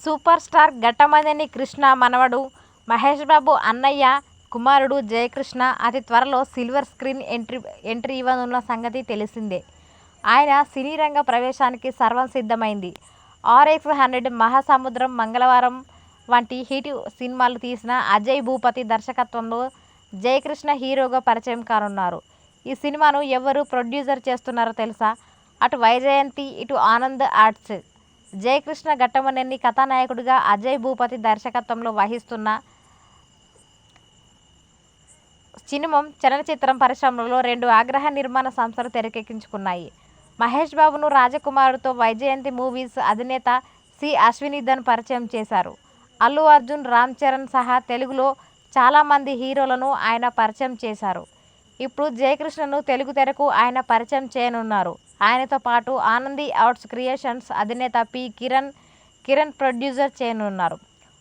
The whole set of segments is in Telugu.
సూపర్ స్టార్ ఘట్టమనేని కృష్ణ మనవడు మహేష్ బాబు అన్నయ్య కుమారుడు జయకృష్ణ అతి త్వరలో సిల్వర్ స్క్రీన్ ఎంట్రీ ఇవ్వనున్న సంగతి తెలిసిందే. ఆయన సినీ రంగ ప్రవేశానికి సర్వం సిద్ధమైంది. RX-100, మహాసముద్రం, మంగళవారం వంటి హిట్ సినిమాలు తీసిన అజయ్ భూపతి దర్శకత్వంలో జయకృష్ణ హీరోగా పరిచయం కానున్నారు. ఈ సినిమాను ఎవరు ప్రొడ్యూసర్ చేస్తున్నారో తెలుసా? అటు వైజయంతి, ఇటు ఆనంద్ ఆర్ట్స్. జయకృష్ణ ఘట్టమనేని కథానాయకుడిగా అజయ్ భూపతి దర్శకత్వంలో వహిస్తున్న చినుమం చలనచిత్రం పరిశ్రమలో 2 అగ్రహ నిర్మాణ సంస్థలు తెరకెక్కించుకున్నాయి. మహేష్ బాబును రాజకుమారుడితో వైజయంతి మూవీస్ అధినేత సి. అశ్వనీధన్ పరిచయం చేశారు. అల్లు అర్జున్, రామ్ చరణ్ సహా తెలుగులో చాలామంది హీరోలను ఆయన పరిచయం చేశారు. ఇప్పుడు జయకృష్ణను తెలుగు తెరకు ఆయన పరిచయం చేయనున్నారు. ఆయనతో పాటు ఆనంది ఆర్ట్స్ క్రియేషన్స్ అధినేత పి. కిరణ్ ప్రొడ్యూసర్ చేయనున్నారు.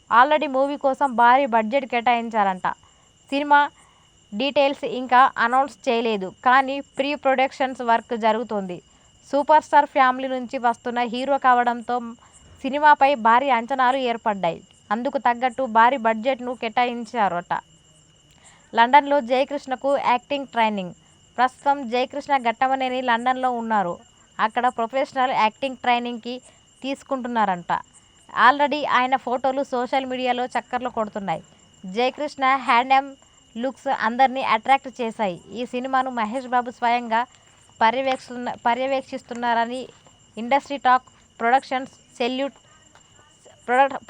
ఆల్రెడీ మూవీ కోసం భారీ బడ్జెట్ కేటాయించారంట. సినిమా డీటెయిల్స్ ఇంకా అనౌన్స్ చేయలేదు కానీ ప్రీ ప్రొడక్షన్స్ వర్క్ జరుగుతోంది. సూపర్ స్టార్ ఫ్యామిలీ నుంచి వస్తున్న హీరో కావడంతో సినిమాపై భారీ అంచనాలు ఏర్పడ్డాయి. అందుకు తగ్గట్టు భారీ బడ్జెట్ను కేటాయించారట. లండన్లో జయకృష్ణకు యాక్టింగ్ ట్రైనింగ్. ప్రస్తుతం జయకృష్ణ ఘట్టమనేని లండన్లో ఉన్నారు. అక్కడ ప్రొఫెషనల్ యాక్టింగ్ ట్రైనింగ్కి తీసుకుంటున్నారంట. ఆల్రెడీ ఆయన ఫోటోలు సోషల్ మీడియాలో చక్కర్లు కొడుతున్నాయి. జయకృష్ణ హ్యాండ్సమ్ లుక్స్ అందరినీ అట్రాక్ట్ చేశాయి. ఈ సినిమాను మహేష్ బాబు స్వయంగా పర్యవేక్షిస్తున్నారని industry talk.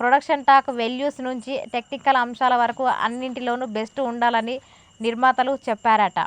Production talk values నుంచి టెక్నికల్ అంశాల వరకు అన్నింటిలోనూ బెస్ట్ ఉండాలని నిర్మాతలు చెప్పారట.